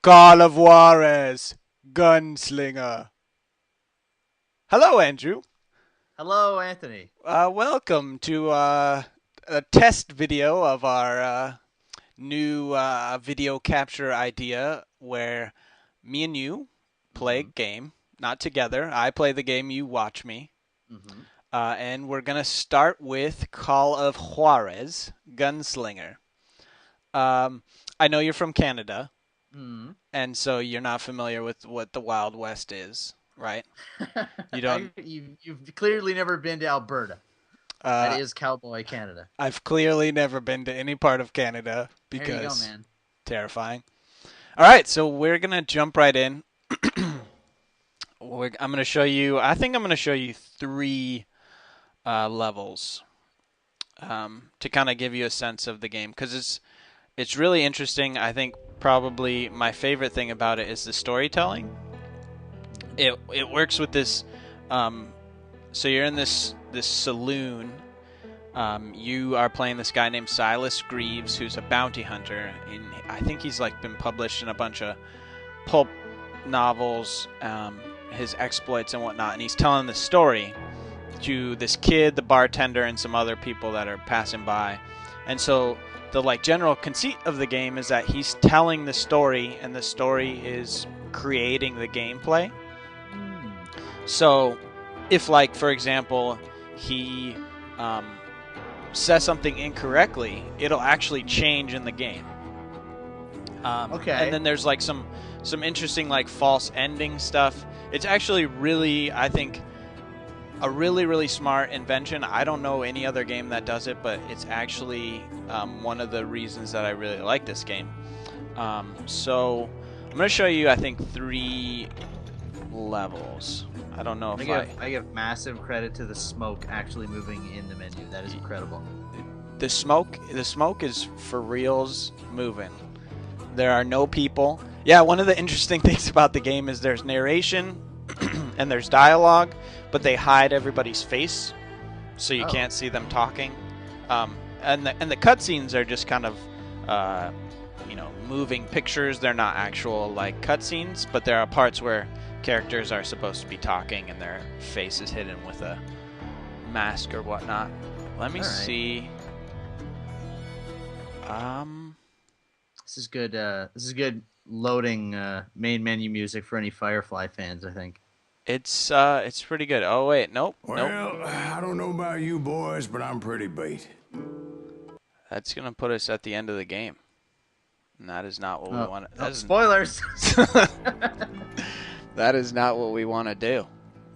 Call of Juarez, Gunslinger. Hello, Andrew. Hello, Anthony. Welcome to a test video of our new video capture idea where me and you play a hmm game, not together. I play the game, you watch me. hmm And we're going to start with Call of Juarez, Gunslinger. I know you're from Canada, hmm and so you're not familiar with what the Wild West is, right? You don't. you've clearly never been to Alberta. That Uh, is Cowboy Canada. I've clearly never been to any part of Canada There you go, because man. terrifying. All right, so we're gonna jump right in. I'm gonna show you. I think I'm gonna show you three levels to kind of give you a sense of the game because it's really interesting. I think probably my favorite thing about it is the storytelling. It works with this. Um, so you're in this saloon. You are playing this guy named Silas Greaves, who's a bounty hunter. I think he's like been published in a bunch of pulp novels, his exploits and whatnot. And he's telling the story to this kid, the bartender, and some other people that are passing by. And so the like general conceit of the game is that he's telling the story, and the story is creating the gameplay. Mm. So, if like for example, he says something incorrectly, it'll actually change in the game. And Okay. then there's like some interesting like false ending stuff. It's actually really, I think, a really smart invention. I don't know any other game that does it, but it's actually one of the reasons that I really like this game. So I'm gonna show you, I think, three levels. I don't know if I give massive credit to the smoke actually moving in the menu. That is incredible. the smoke is for reals moving. There are no people. Yeah, one of the interesting things about the game is there's narration and there's dialogue, but they hide everybody's face, so you Oh, can't see them talking. And the cutscenes are just kind of, moving pictures. They're not actual like cutscenes, but there are parts where characters are supposed to be talking and their face is hidden with a mask or whatnot. Let me all right. see. Um, This is good loading main menu music for any Firefly fans, I think. it's pretty good. Oh wait, nope. Well, I don't know about you boys, but I'm pretty beat. That's gonna put us at the end of the game. And that is not what we Oh, want. oh spoilers. That is not what we want to do.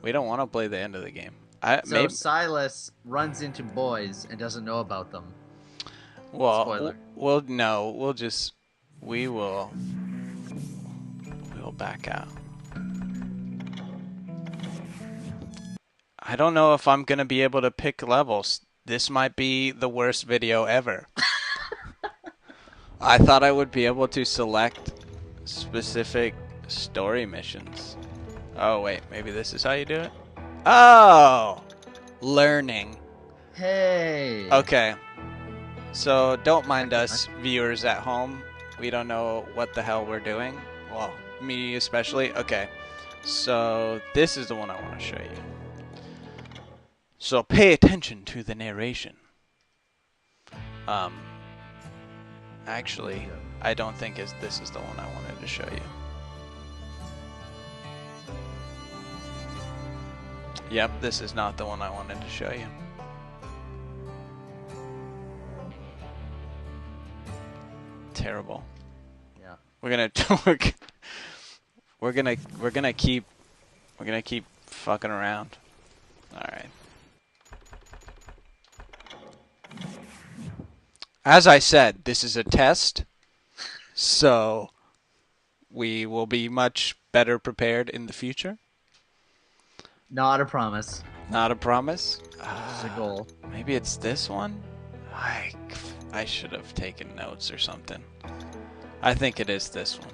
We don't want to play the end of the game. I So maybe. Silas runs into boys and doesn't know about them. Well, Spoiler. we'll no. We will. We'll back out. I don't know if I'm gonna be able to pick levels. This might be the worst video ever. I thought I would be able to select specific story missions. Oh wait, maybe this is how you do it? Oh! Learning. Hey. Okay. So don't mind I, us viewers at home. We don't know what the hell we're doing. Well, me especially. Okay. So this is the one I want to show you. So pay attention to the narration. Um Actually, I don't think this is the one I wanted to show you. Yep, this is not the one I wanted to show you. Terrible. Yeah. We're gonna we're gonna keep fucking around. All right. As I said, this is a test, so we will be much better prepared in the future. Not a promise. Not a promise. Just a goal. Maybe it's this one? I should have taken notes or something. I think it is this one.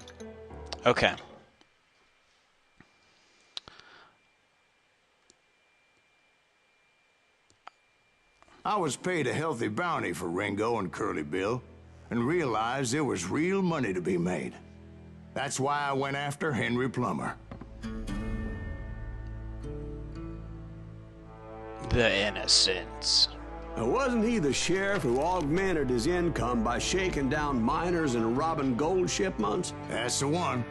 Okay. I was paid a healthy bounty for Ringo and Curly Bill, and realized there was real money to be made. That's why I went after Henry Plummer. The Innocents. Wasn't he the sheriff who augmented his income by shaking down miners and robbing gold shipments? That's the one.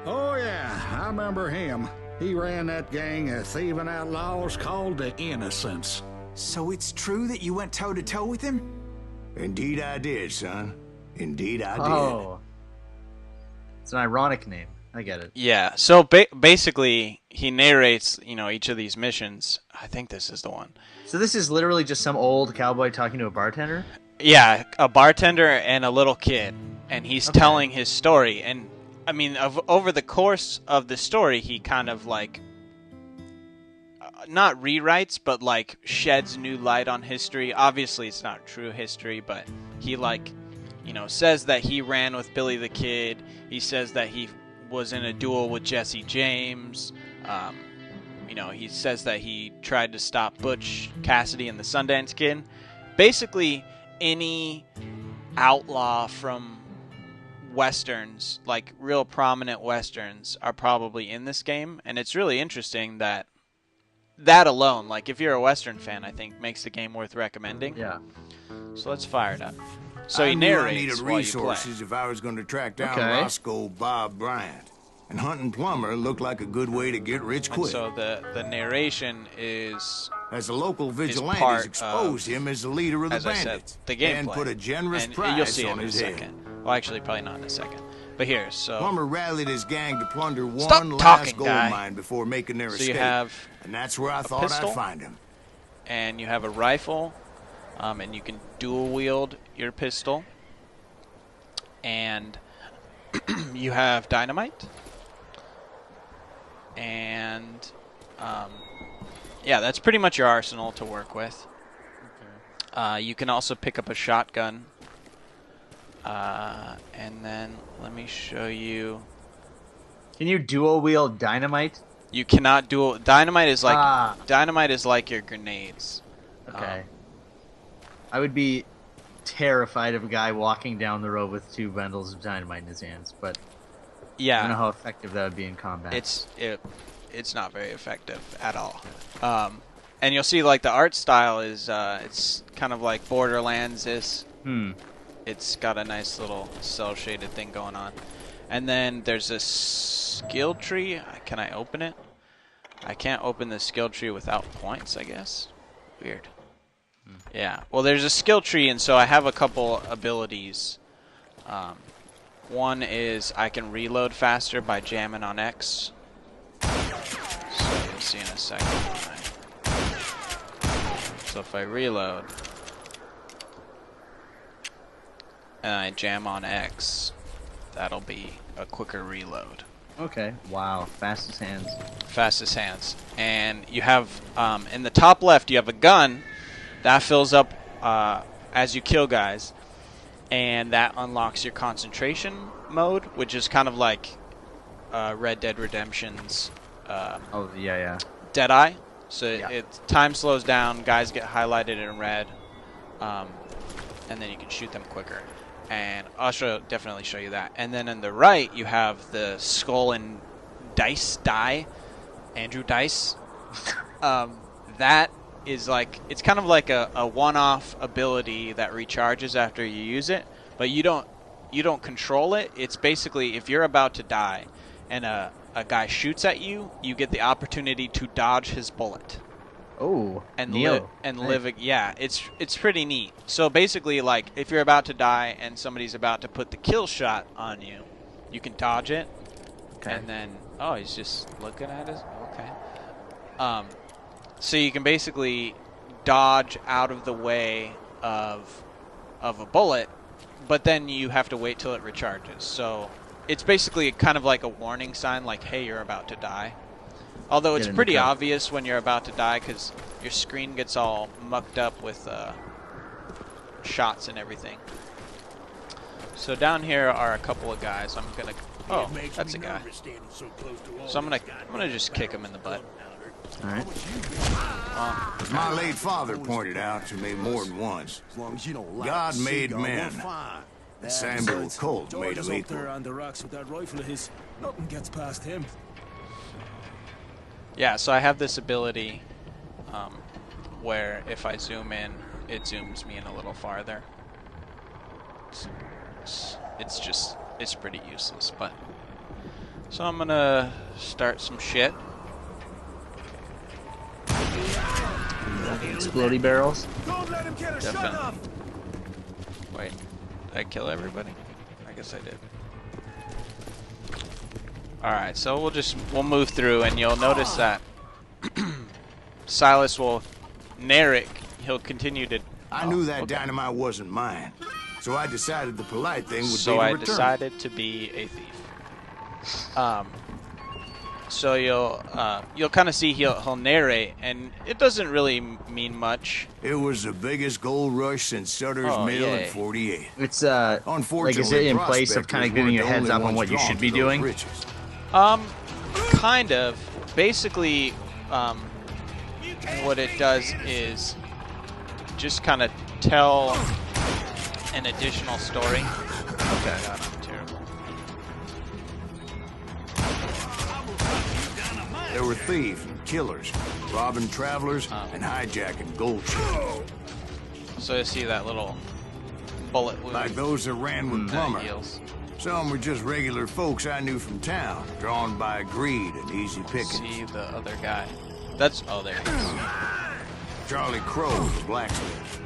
Oh, yeah, I remember him. He ran that gang of thieving outlaws called the Innocents. So it's true that you went toe-to-toe with him? Indeed I did, son. Indeed I did. Oh. It's an ironic name. I get it. Yeah. So basically, he narrates, each of these missions. I think this is the one. So this is literally just some old cowboy talking to a bartender? Yeah, a bartender and a little kid, and he's telling his story. And I mean, over the course of the story, he kind of like not rewrites, but like sheds new light on history. Obviously, it's not true history, but he says that he ran with Billy the Kid. He says that he was in a duel with Jesse James. He says that he tried to stop Butch Cassidy and the Sundance Kid. Basically, any outlaw from westerns, like real prominent westerns, are probably in this game. And it's really interesting that alone, like if you're a western fan, I think makes the game worth recommending. Yeah. So let's fire it up. So he I knew I narrates needed while you play. resources if I was going to track down Okay. Roscoe Bob Bryant. And hunting Plummer looked like a good way to get rich And quick. so the narration is, As the local part vigilantes exposed him as the leader of the as I said, bandits. the gameplay. And put a generous and price you'll see on it in a his head. second. Well, actually, probably not in a second. But here, so Plummer rallied his gang to plunder Stop one talking, last gold guy. mine before making their So escape. you have and that's where I a thought pistol? I'd find him. and you have a rifle, and you can dual wield your pistol, and you have dynamite, and yeah, that's pretty much your arsenal to work with. You can also pick up a shotgun, and then let me show you. Can you dual wield dynamite? You cannot dual. Dynamite is like Ah. your grenades. Okay. I would be terrified of a guy walking down the road with 2 bundles of dynamite in his hands, but I don't know Yeah, how effective that would be in combat. it's not very effective at all. And you'll see like the art style is it's kind of like Borderlands-ish. It's got a nice little cell shaded thing going on. And then there's a skill tree. Can I open it? I can't open the skill tree without points, I guess. Weird. Yeah. Well, there's a skill tree, and so I have a couple abilities. One is I can reload faster by jamming on X. So you'll see in a second. So if I reload and I jam on X, that'll be a quicker reload. Okay. Wow. Fastest hands. Fastest hands. And you have, in the top left, you have a gun that fills up as you kill guys, and that unlocks your concentration mode, which is kind of like Red Dead Redemption's Oh, yeah. Deadeye. So Yeah. time slows down, guys get highlighted in red, and then you can shoot them quicker. And I'll definitely show you that. And then on the right, you have the skull and die, Andrew Dice. That is like, it's kind of like a one-off ability that recharges after you use it, but you don't control it. It's basically if you're about to die and a guy shoots at you, you get the opportunity to dodge his bullet. Oh. And Neo. live. Yeah, it's pretty neat. So basically, like if you're about to die and somebody's about to put the kill shot on you, you can dodge it. Okay. And then he's just looking at us. Okay. So you can basically dodge out of the way of a bullet, but then you have to wait till it recharges. So it's basically kind of like a warning sign, like hey, you're about to die. Although it's Get in the pretty cover. obvious when you're about to die because your screen gets all mucked up with shots and everything. So down here are a couple of guys. I'm gonna. Oh, that's a guy. So I'm gonna just kick him in the butt. All right. As my late father pointed out to me more than once, As long as you don't like God the made cigar, we're men. fine. The Samuel Colt George made is him up there equal. on the rocks with that rifle of his. Nothing gets past him. Yeah, so I have this ability where if I zoom in, it zooms me in a little farther. It's pretty useless, but. So I'm gonna start some shit. Explodey barrels. Don't let him get a shot Definitely. off. Wait, did I kill everybody? I guess I did. Alright, so we'll move through and you'll notice that Silas will narrate. He'll continue to... I knew that dynamite wasn't mine, so I decided the polite thing would be to So I return it. decided to be a thief. So you'll kind of see he'll narrate, and it doesn't really mean much. It was the biggest gold rush since Sutter's Oh, Mill yay. in '48. It's like, is it in place of kind of giving you a heads up on what you should be doing? Kind of. Basically, what it does is just kind of tell an additional story. Okay. God, I'm terrible. There were thieves and killers, robbing travelers and hijacking gold ships. So you see that little bullet wound. Like those that ran with Plummer. Heals. Some were just regular folks I knew from town, drawn by greed and easy pickings. See the other guy. That's there he is. Charlie Crow, the blacksmith.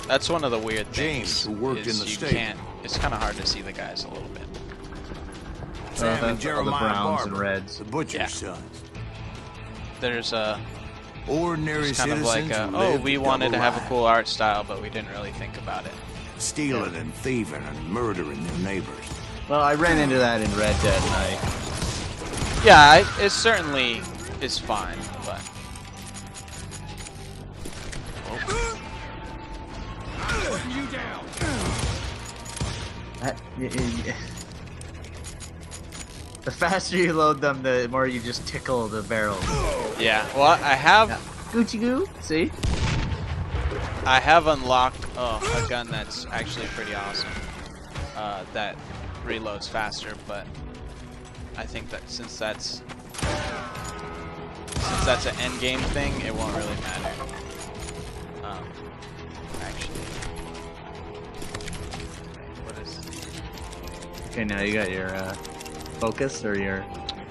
That's one of the weird James, things. who worked is in the you stable. can't. It's kind of hard to see the guys a little bit. Sam and all the Jeremiah browns Barber, and reds. the butcher's Yeah. sons. There's a Ordinary it's kind of citizens like who oh, lived we a wanted to double have a life, cool art style, but we didn't really think about it. stealing and thieving and murdering their neighbors. Well, I ran into that in Red Dead, and Yeah, it certainly is fine, but You down. the faster you load them, the more you just tickle the barrels. yeah. Well, I have Gucci goo, see? I have unlocked a gun that's actually pretty awesome. That reloads faster, but I think that since that's an end game thing, it won't really matter. Actually, what is? Okay, now you got your focus or your.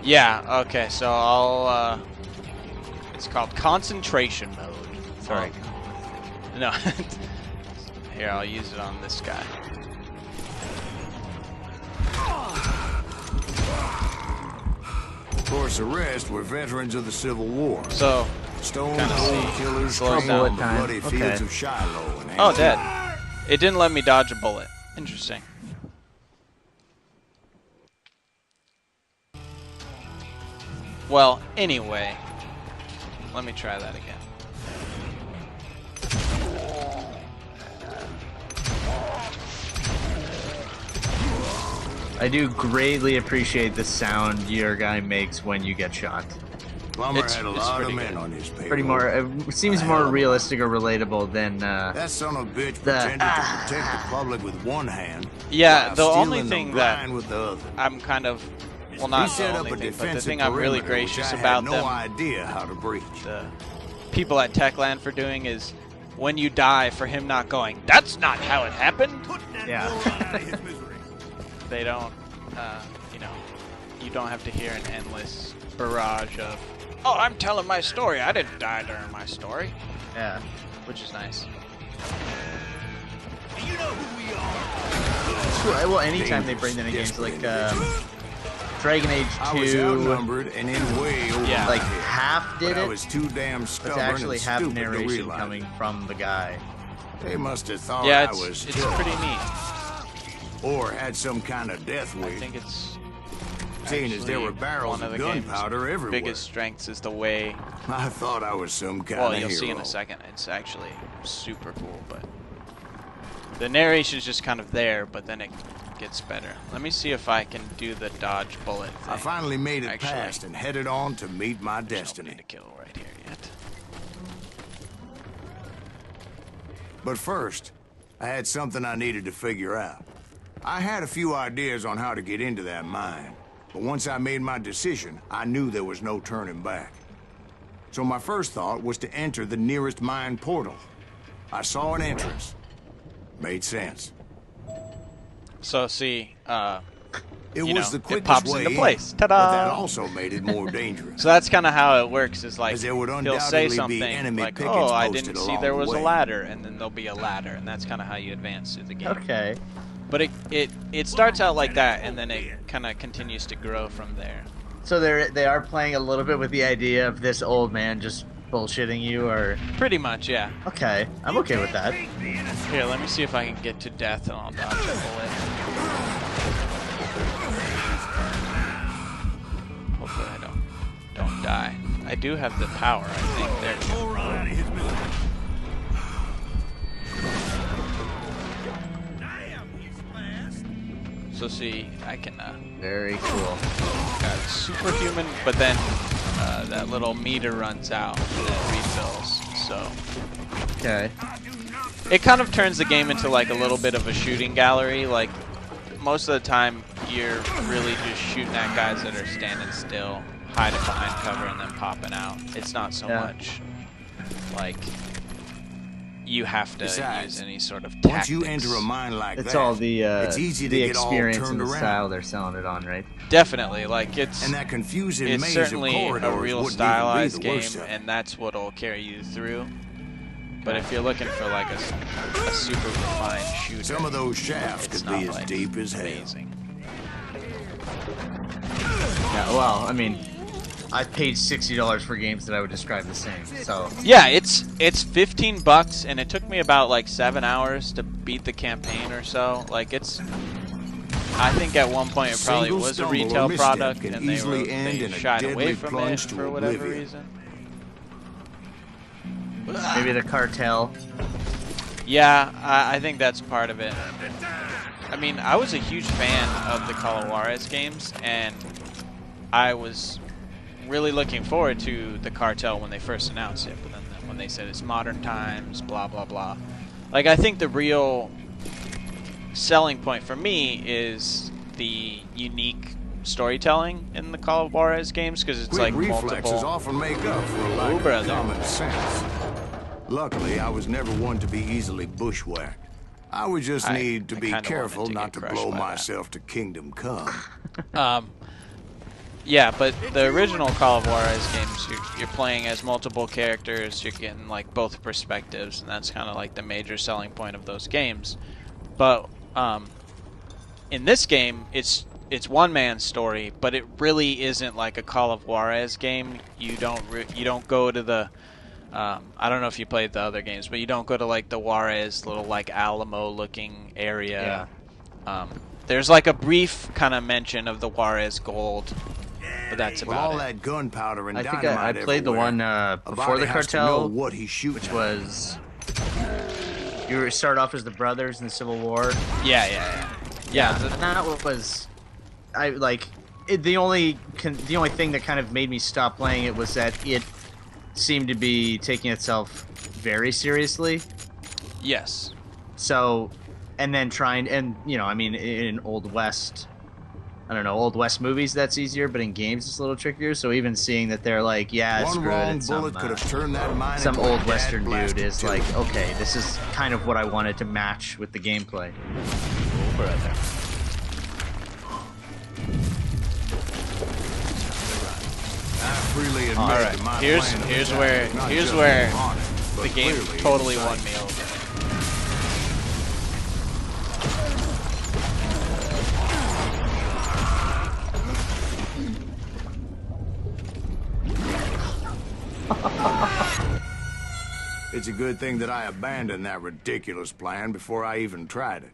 Yeah. Okay. So I'll. It's called concentration mode. Sorry. No. Here, I'll use it on this guy. Of course, the rest were veterans of the Civil War. So, Stone kinda Cold see. killers Slows trampling down. the Time. bloody Okay. fields of Shiloh and oh, Antietam. dead. It didn't let me dodge a bullet. Interesting. Well, anyway, let me try that again. I do greatly appreciate the sound your guy makes when you get shot. Plummer It's- had a it's lot of pretty men good. on his payroll. Pretty more. It seems more realistic or relatable than. That son of a bitch The- pretended to protect the public with one hand. Yeah, while the only stealing thing the that grind with the other. I'm kind of, well, He not the set up only a thing, but the defensive thing I'm really perimeter, which gracious I about had no them, idea how to breach. the people at Techland for doing is when you die, for him not going, that's not how it happened. Yeah. They don't, you know, you don't have to hear an endless barrage of, oh, I'm telling my story. I didn't die during my story, Yeah. which is nice. Well, anytime they bring that in games like Dragon Age I was 2, outnumbered and in way over Yeah. my like head, half did but I it, was too damn but stubborn to actually and have stupid to narration realize coming it. from the guy. They must have thought Yeah, I was it's killed pretty neat. or had some kind of death I wish. think it's Seeing as there actually were barrels one of the game's gunpowder everywhere. biggest strengths is the way. I thought I was some kind Well, of you'll hero. see in a second. It's actually super cool, but the narration's just kind of there, but then it gets better. Let me see if I can do the dodge bullet thing. I finally made it Actually, past and headed on to meet my There's destiny. nobody to kill right here yet. But first, I had something I needed to figure out. I had a few ideas on how to get into that mine, but once I made my decision, I knew there was no turning back. So my first thought was to enter the nearest mine portal. I saw an entrance. Made sense. So see, It you was know, the it quickest pops way into in, place. but Ta-da! that also made it more dangerous. So that's kind of how it works. Is like As there would he'll say undoubtedly be something enemy like, pickets "Oh, I posted didn't see along there the was a way. ladder," and then there'll be a ladder, and that's kind of how you advance through the game. Okay. But it starts out like that, and then it kind of continues to grow from there. So they are playing a little bit with the idea of this old man just bullshitting you, or Pretty much, yeah. okay, I'm okay with that. Here, let me see if I can get to death, and I'll dodge a bullet. Hopefully I don't die. I do have the power, I think. There we go. So see, I can Very cool. got superhuman, but then that little meter runs out and it refills. So Okay. it kind of turns the game into like a little bit of a shooting gallery. Like most of the time, you're really just shooting at guys that are standing still, hiding behind cover, and then popping out. It's not so Yeah. much like you have to Besides, use any sort of tactics. Once you enter a mine like It's that, all the it's easy to the get all experience turned and the around. style they're selling it on, right? Definitely, like it's And that confusing it's maze certainly of corridors a real wouldn't stylized even be the game, worst of it. and that's what'll carry you through. But if you're looking for like a super refined shooter, Some of those shafts it's could not be as like deep as hell. amazing. Yeah. Well, I mean, I've paid $60 for games that I would describe the same. So Yeah, it's $15, and it took me about like 7 hours to beat the campaign or so. Like it's, I think at one point it probably Single was a stumble or retail misstep product, can and they easily end in a shied away deadly from plunge it to for whatever oblivion. reason. maybe the cartel. Yeah, I think that's part of it. I mean, I was a huge fan of the Call of Juarez games, and I was really looking forward to the cartel when they first announced it, but then when they said it's modern times, blah, blah, blah. Like, I think the real selling point for me is the unique storytelling in the Call of Juarez games, because it's Quick like reflexes multiple... often make up for a lack brother. of common sense. Luckily, I was never one to be easily bushwhacked. I would just I need to be kinda careful wanted to not get to crushed blow by that. myself to kingdom come. Yeah, but the original Call of Juarez games, you're playing as multiple characters, you're getting like both perspectives, and that's kind of like the major selling point of those games. But in this game, it's one man's story, but it really isn't like a Call of Juarez game. You don't go to the I don't know if you played the other games, but you don't go to like the Juarez little like Alamo looking area. There's like a brief kind of mention of the Juarez gold, but that's With about all it. that gunpowder and I think dynamite I played the everywhere, one a before body the has to know cartel, what he's shooting which at. was you start off as the brothers in the Civil War. Yeah. And that was, I like, the only thing that kind of made me stop playing it was that it seemed to be taking itself very seriously. Yes. So, and then I mean, in Old West, I don't know, Old West movies that's easier, but in games it's a little trickier. So even seeing that they're like, yeah, One screw it, wrong it's some, bullet could have turned that mine some into a old Western dude dad-blasted is tube. like, okay, this is kind of what I wanted to match with the gameplay. Brother. I freely admit All right. that my Here's plan of here's attack where is not here's just where honest, but the game clearly totally insightful. won me over. It's a good thing that I abandoned that ridiculous plan before I even tried it.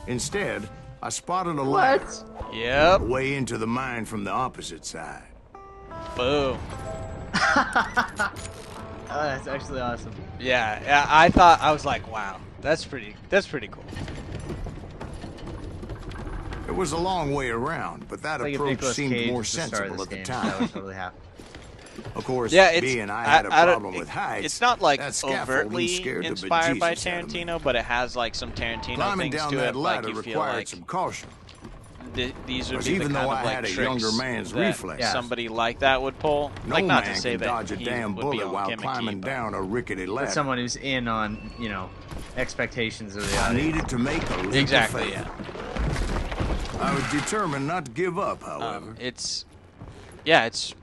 Instead, I spotted a ladder Yep. way into the mine from the opposite side. Boom. Oh, that's actually awesome. Yeah. I was like, wow, that's pretty cool. It was a long way around, but that Like if approach Nicolas seemed Cage more was the star of sensible this at the game, time. I was totally happy. Of course, Yeah, it's being I had a problem with heights. It's not like that scaffolding overtly scared the inspired by bejesus out of me. Tarantino, but it has like some Tarantino Climbing things down to that it. Like ladder you feel required like some caution. these would Because be the even kind though of I like had a tricks younger man's that reflexes, somebody like that would pull. no Like not man to say can that dodge a he damn would be bullet all while gimmicky, climbing but down a rickety ladder. But someone who's in on, you know, expectations of the I audience. needed to make a leap exactly, of faith. yeah. I was determined not to give up, however. It's As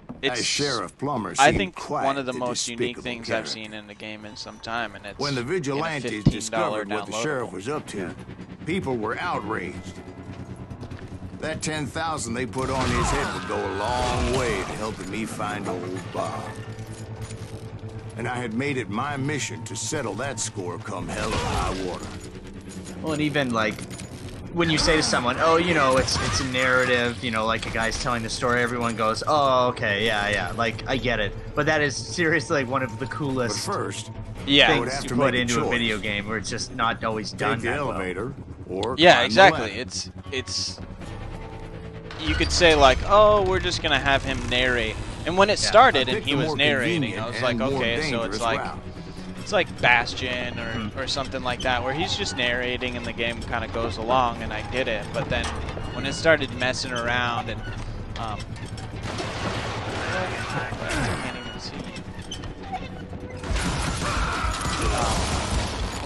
Sheriff Plummer I seemed think quite one of the the most unique despicable things character. I've seen in the game in some time, and it's When the in a vigilantes $15 discovered what the sheriff downloadable. was up to, people were outraged. That 10,000 they put on his head would go a long way to helping me find old Bob. And I had made it my mission to settle that score come hell or high water. Well, and even like when you say to someone, "Oh, you know, it's a narrative," you know, like a guy's telling the story, everyone goes, "Oh, okay, yeah, like I get it." But that is seriously like one of the But coolest first, Yeah, I would have things to you put make a into a choice. video game where it's just not always done Take the that well. elevator or yeah, climb the exactly. ladder. It's you could say like, oh, we're just gonna have him narrate. And when it I started and picked he the was more narrating, convenient I was and like, more okay, so it's dangerous like route. it's like Bastion or something like that, where he's just narrating and the game kind of goes along, and I get it. But then when it started messing around and I can't even see.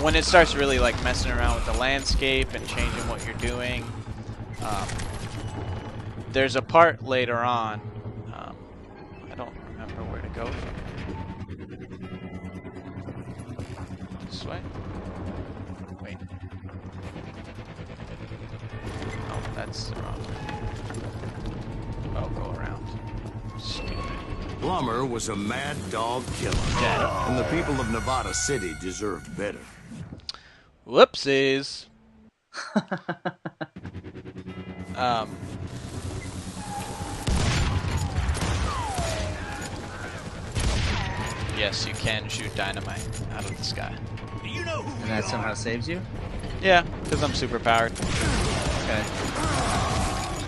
When it starts really like messing around with the landscape and changing what you're doing, there's a part later on. I don't remember where to go from. This way? Wait. Oh, that's the wrong way. Oh, go around. Stupid. Plummer was a mad dog killer, and the people of Nevada City deserved better. Whoopsies. Yes, you can shoot dynamite out of the sky. And that somehow saves you. Yeah, because I'm super powered. Okay.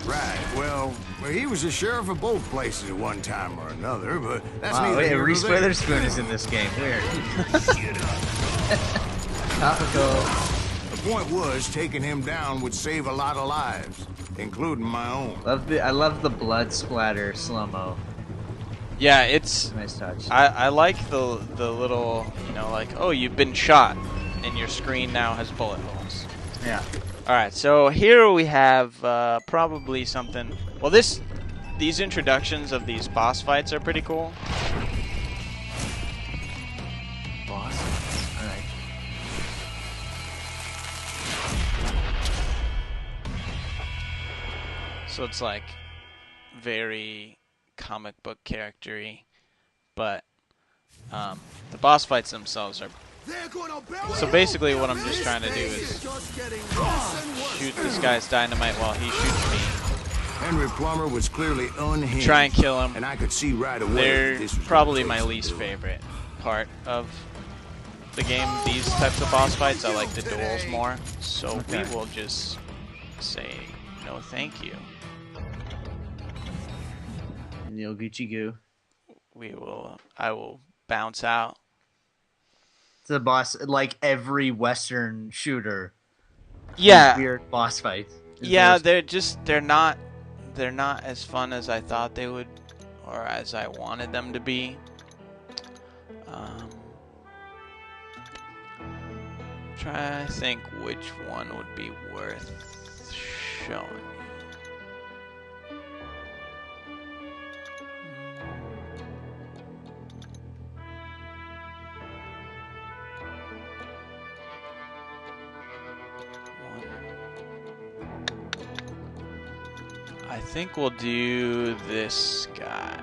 Right, well, he was the sheriff of both places at one time or another, but that's Wow, neither wait, here nor Reese there. Witherspoon is in this game. Weird. Topical. The point was, taking him down would save a lot of lives, including my own. I love the blood splatter slow mo. Yeah, it's. Nice touch. I like the little, you know, like, oh, you've been shot, and your screen now has bullet holes. Yeah. All right, so here we have probably something. Well, these introductions of these boss fights are pretty cool. Boss. All right. So it's like very comic book character-y, but the boss fights themselves are. So basically, what I'm just trying to do is shoot this guy's dynamite while he shoots me. Henry Plummer was clearly unhinged. Try and kill him. And I could see right away They're that this was probably no my place to least do it. favorite part of the game. These types of boss fights, I like the duels more. So Okay. we will just say no, thank you. Neil Gucci Goo. I will bounce out. It's a boss like every Western shooter. Yeah, Weird boss fights. yeah. They're not as fun as I thought they would, or as I wanted them to be. Try to think which one would be worth showing you. I think we'll do this guy.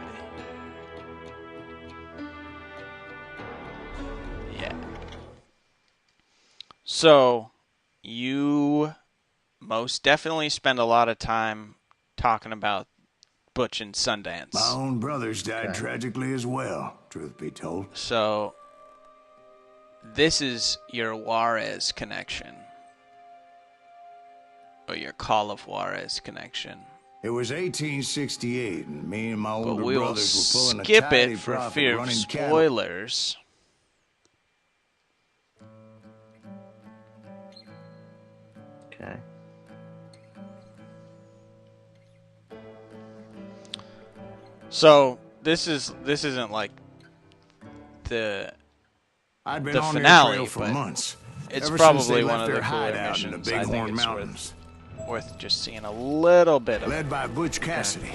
Yeah. So, you most definitely spend a lot of time talking about Butch and Sundance. My own brothers died tragically as well, truth be told. So, this is your Juarez connection. Or your Call of Juarez connection. It was 1868, and me and my But older we will brothers were pulling a skip tidy it for profit fear of running cattle. spoilers. Okay. So this isn't like the I'd been the on finale, their trail for but months. it's ever probably since they one left of their the cooler hideout in the missions. I think Bighorn it's Mountains. worth just seeing a little bit of. Led by Butch Cassidy.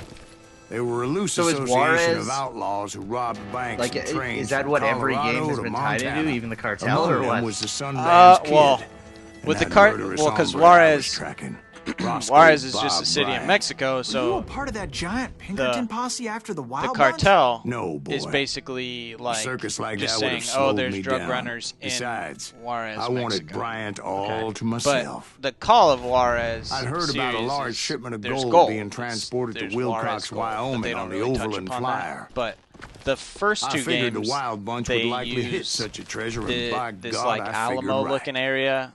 They were a loose So is association Juarez, of outlaws who robbed banks like, and trains is that from what every game Colorado has to been tied into, Montana. even the cartel, Among or them what? was the Sundance Kid. Well, and with the that murderous because hombre I was Juarez, tracking, Roscoe Juarez is just Bob a city in Bryant. Mexico, Were you a so part of that giant Pinkerton posse after the the Wild Bunch? cartel No, boy. is basically A like circus like just that would saying, have "Oh, slowed there's me drug down. runners in Besides, Juarez, I wanted Mexico." Bryant all to myself. But the Call of Juarez I'd heard about a series large is- shipment of there's gold being There's transported to Juarez Wilcox, gold, but they Wyoming don't on the really touch Overland upon Flyer. that. But the first I two figured games, the Wild Bunch they would likely hit use such a treasure, and by this God, like I figured Alamo-looking right. area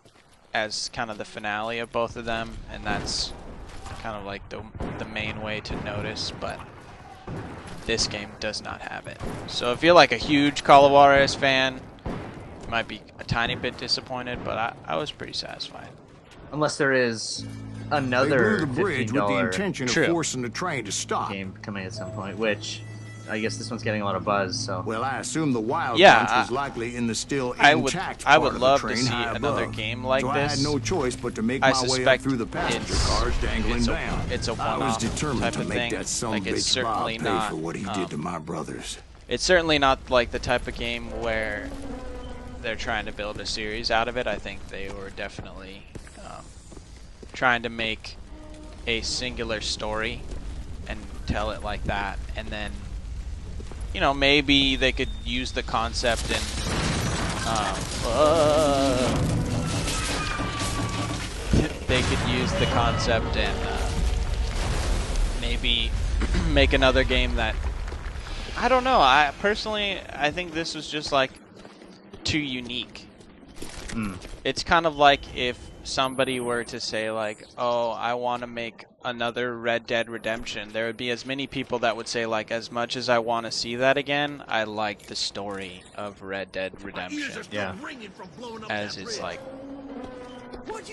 as kind of the finale of both of them, and that's kind of like the main way to notice. But this game does not have it. So if you're like a huge Call of Juarez fan, you might be a tiny bit disappointed, but I was pretty satisfied. Unless there is They another blew the bridge with the $15 intention of True. forcing the train to stop. game coming at some point, which I guess this one's getting a lot of buzz. So Well, I assume the Wild Yeah, Bunch was likely in the still I intact would part of love the to train see high another above. game like so this. I had no choice but to make I my way up suspect through the passenger it's- cars dangling it's down. it's a I was one-off determined type to of make thing. that son Like, of it's bitch Bob certainly pay not, for what he did to my brothers. It's certainly not like the type of game where they're trying to build a series out of it. I think they were definitely trying to make a singular story and tell it like that, and then maybe they could use the concept in they could use the concept and maybe make another game that I don't know. I think this was just like too unique. It's kind of like if somebody were to say like, "Oh, I want to make another Red Dead Redemption." There would be as many people that would say like, "As much as I want to see that again, I like the story of Red Dead Redemption." yeah, As it's like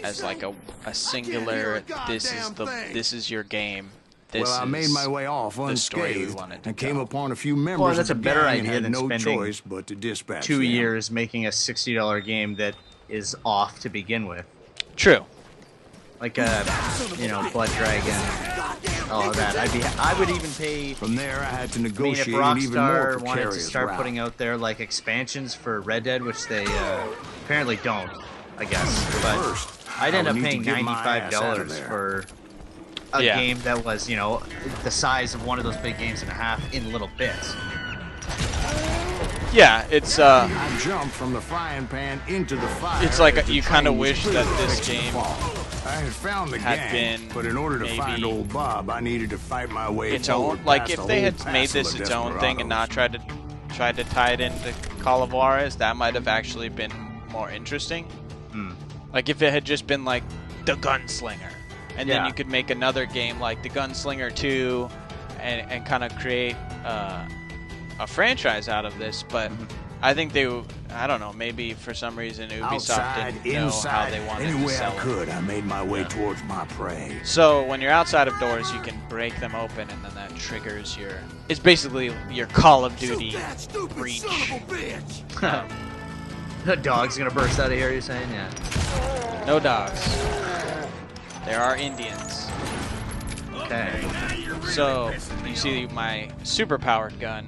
as like a singular this is your game. This Well, I made is my way off the story we unscathed wanted to and came tell. upon a few members Well, that's of a the better gang and idea had than no spending choice but to dispatch 2 them. years making a $60 game that is off to begin with, True. like a Blood Dragon, all of that. I would even pay. From there, I had to I mean, if negotiate an even more Rockstar wanted to precarious start route. putting out there like expansions for Red Dead, which they apparently don't, I guess. But First, I'd I end would up need to paying get my ass out of $95 there. for a Yeah. game that was, the size of one of those big games and a half in little bits. Yeah, it's I jumped from the frying pan into the fire. It's like as the you kinda train was wish clearly that this fixing to game fall. I had found the had gang, been but in order to maybe find old Bob, I needed to fight my way its forward own. Like past if a they whole had made passel this of its own thing and not desperados. tried to tie it into Call of Juarez, that might have actually been more interesting. Like if it had just been like the Gunslinger, and then Yeah. you could make another game like the Gunslinger 2, and kind of create a franchise out of this. But I think I don't know, maybe for some reason Ubisoft Outside, didn't know how inside, they wanted any to way I sell it. could, I made my way towards my prey. So when you're outside of doors, you can break them open, and then that triggers your. It's basically your Call of Duty breach. The dog's gonna burst out of here, you're saying? Yeah. No dogs. There are Indians. Okay. So you see my super-powered gun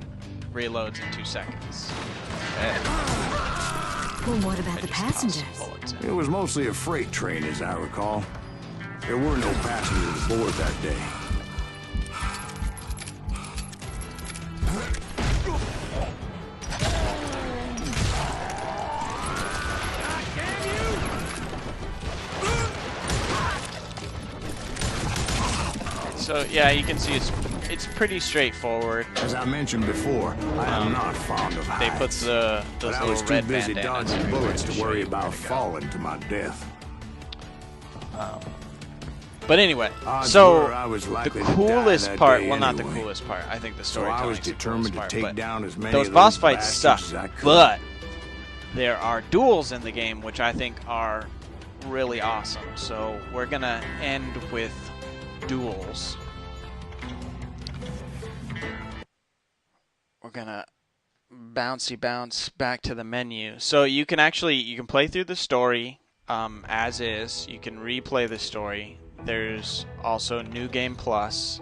reloads in 2 seconds. Well, what about I the just toss some passengers? bullets in. It was mostly a freight train, as I recall. There were no passengers aboard that day. So yeah, you can see it's pretty straightforward. As I mentioned before, I am not fond of heights. They put those but I little was too red busy bandanas dodging everywhere bullets to to show worry you about where to go. falling to my death. But anyway, Odds so were I was the likely to die coolest that part, day well, not the anyway. coolest part. I think the So storytelling I was is the determined coolest to part, take but down as many those of boss those fights suck. bastards as I could. But there are duels in the game, which I think are really awesome. So we're gonna end with duels. We're gonna bounce back to the menu. So you can play through the story as is. You can replay the story. There's also New Game Plus,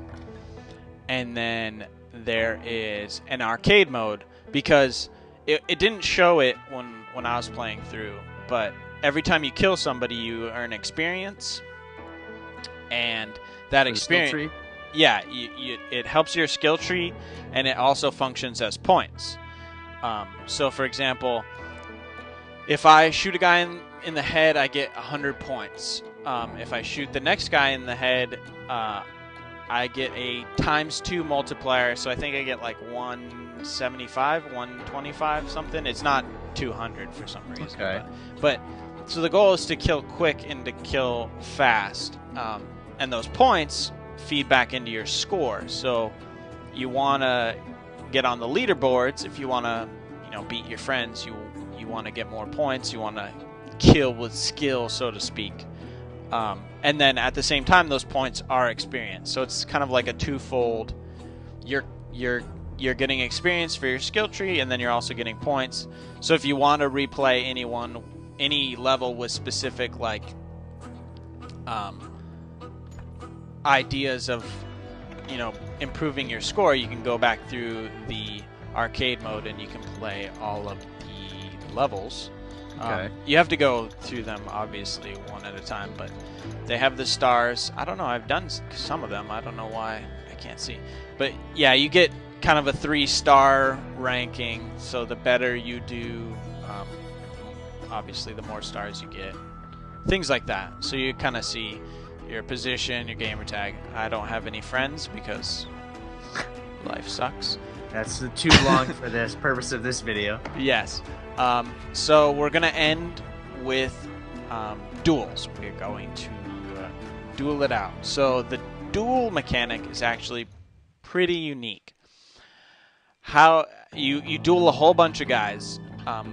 and then there is an arcade mode, because it didn't show it when I was playing through, but every time you kill somebody you earn experience, and that experience, yeah, it helps your skill tree, and it also functions as points. So for example, if I shoot a guy in the head, I get 100 points. If I shoot the next guy in the head, I get a ×2 multiplier, so I think I get like 175, 125, something. It's not 200 for some reason. Okay. But so the goal is to kill quick and to kill fast, and those points feed back into your score. So you want to get on the leaderboards. If you want to, beat your friends, you want to get more points. You want to kill with skill, so to speak. And then at the same time, those points are experience. So it's kind of like a twofold. You're getting experience for your skill tree, and then you're also getting points. So if you want to replay any level with specific ideas of improving your score, you can go back through the arcade mode and you can play all of the levels. Okay. You have to go through them, obviously, one at a time, but they have the stars. I don't know, I've done some of them. I don't know why I can't see. But yeah, you get kind of a 3-star ranking, so the better you do, obviously the more stars you get. Things like that. So you kind of see your position, your gamer tag. I don't have any friends because life sucks. That's too long for this purpose of this video. Yes. So we're going to end with duels. We're going to duel it out. So the duel mechanic is actually pretty unique. How you duel a whole bunch of guys.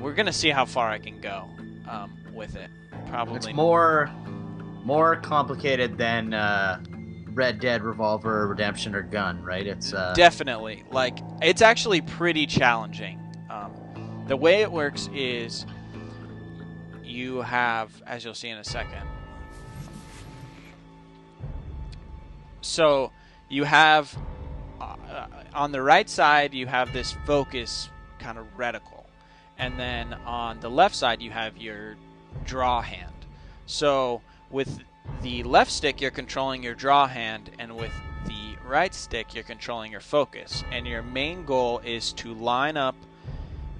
We're going to see how far I can go with it. Probably It's more complicated than Red Dead Revolver, Redemption, or Gun, right? It's definitely, it's actually pretty challenging. The way it works is you have, as you'll see in a second, so you have on the right side you have this focus kind of reticle, and then on the left side you have your draw hand. So with the left stick you're controlling your draw hand, and with the right stick you're controlling your focus, and your main goal is to line up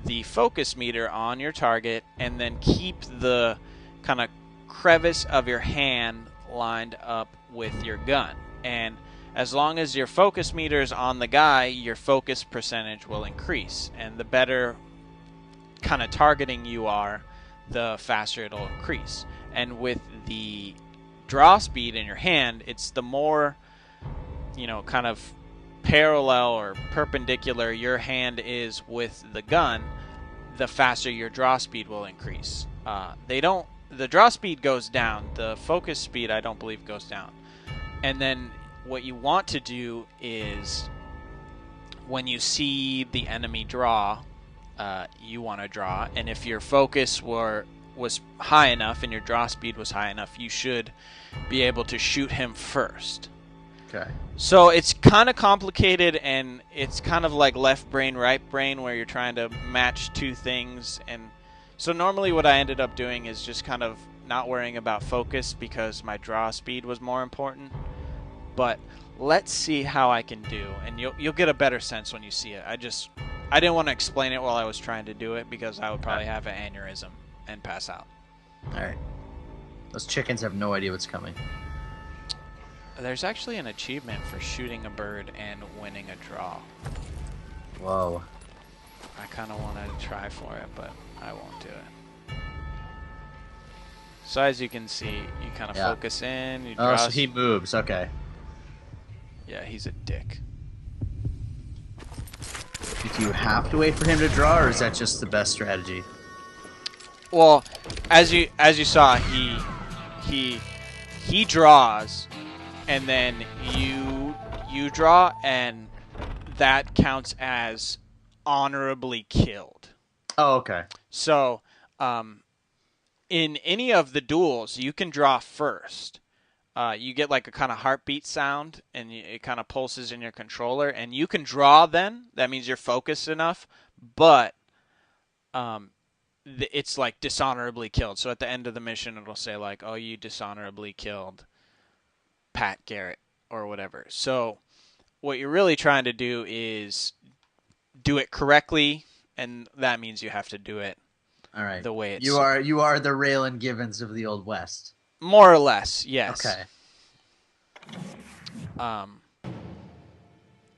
the focus meter on your target and then keep the kind of crevice of your hand lined up with your gun. And as long as your focus meter is on the guy, your focus percentage will increase, and the better kind of targeting you are, the faster it'll increase. And with the draw speed in your hand, it's the more kind of parallel or perpendicular your hand is with the gun, the faster your draw speed will increase. The draw speed goes down. The focus speed, I don't believe, goes down. And then what you want to do is when you see the enemy draw, you want to draw. And if your focus was high enough and your draw speed was high enough, you should be able to shoot him first. okay. So it's kind of complicated, and it's kind of like left brain, right brain, where you're trying to match two things. And so normally what I ended up doing is just kind of not worrying about focus because my draw speed was more important. But let's see how I can do, and you'll get a better sense when you see it. I didn't want to explain it while I was trying to do it because I would probably have an aneurysm and pass out. All right. Those chickens have no idea what's coming. There's actually an achievement for shooting a bird and winning a draw. Whoa. I kind of want to try for it, but I won't do it. So as you can see, you kind of focus in. You draw. Oh, so he moves. Okay. Yeah, he's a dick. Do you have to wait for him to draw, or is that just the best strategy? Well, as you saw, he draws, and then you draw, and that counts as honorably killed. Oh, okay. So, in any of the duels, you can draw first. You get like a kind of heartbeat sound, and it kind of pulses in your controller, and you can draw then. That means you're focused enough, but it's like dishonorably killed. So at the end of the mission, it'll say like, oh, you dishonorably killed Pat Garrett or whatever. So what you're really trying to do is do it correctly, and that means you have to do it the way it's... You are the Raylan Givens of the Old West. More or less, yes. Okay.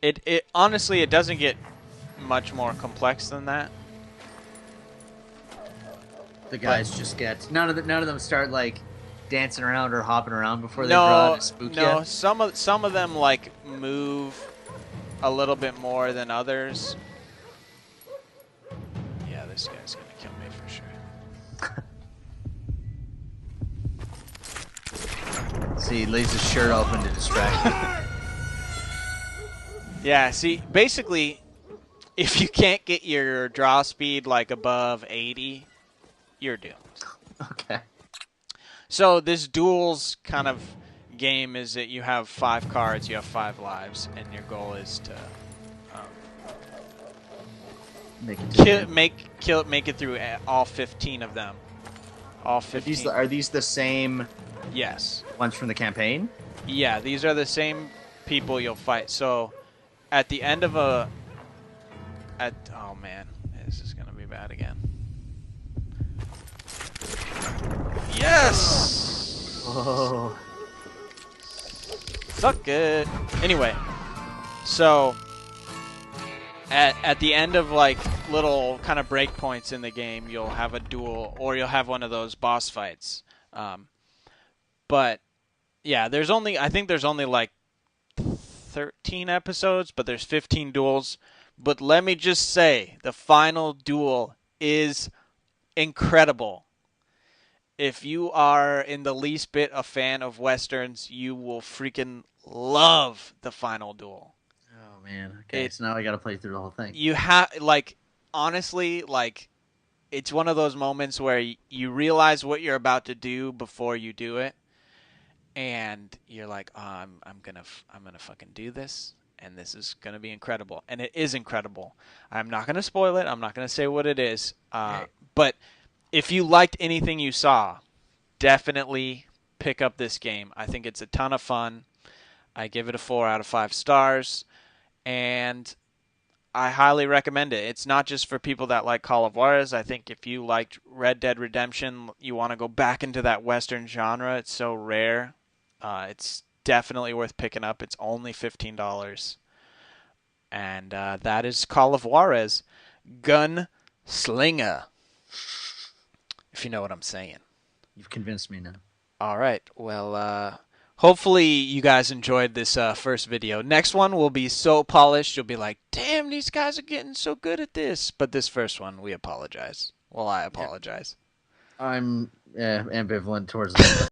It honestly, it doesn't get much more complex than that. The guys just get none of them start like dancing around or hopping around before they draw to spook you. No, some of them like move a little bit more than others. Yeah, this guy's gonna kill me for sure. See, he leaves his shirt open to distract you. Yeah, see, basically, if you can't get your draw speed like above 80, you're doomed. Okay. So this duels kind of game is that you have 5 cards, you have 5 lives, and your goal is to make it through all 15 of them. All 15. Are these the same? Yes. Ones from the campaign? Yeah, these are the same people you'll fight. So at the end of oh man, this is gonna be bad again. Yes! Oh. Suck it. Anyway, so at the end of like little kind of breakpoints in the game, you'll have a duel, or you'll have one of those boss fights. But yeah, I think there's only like 13 episodes, but there's 15 duels. But let me just say, the final duel is incredible. If you are in the least bit a fan of Westerns, you will freaking love the final duel. Oh, man. Okay, so now I gotta play through the whole thing. You have, like, honestly, like, it's one of those moments where you realize what you're about to do before you do it. And you're like, oh, I'm gonna fucking do this, and this is gonna be incredible, and it is incredible. I'm not gonna spoil it. I'm not gonna say what it is. But if you liked anything you saw, definitely pick up this game. I think it's a ton of fun. I give it a 4 out of 5 stars, and I highly recommend it. It's not just for people that like Call of Juarez. I think if you liked Red Dead Redemption, you want to go back into that Western genre. It's so rare. It's definitely worth picking up. It's only $15. And that is Call of Juarez. Gunslinger. If you know what I'm saying. You've convinced me now. All right. Well, hopefully you guys enjoyed this first video. Next one will be so polished, you'll be like, damn, these guys are getting so good at this. But this first one, we apologize. Well, I apologize. I'm ambivalent towards that.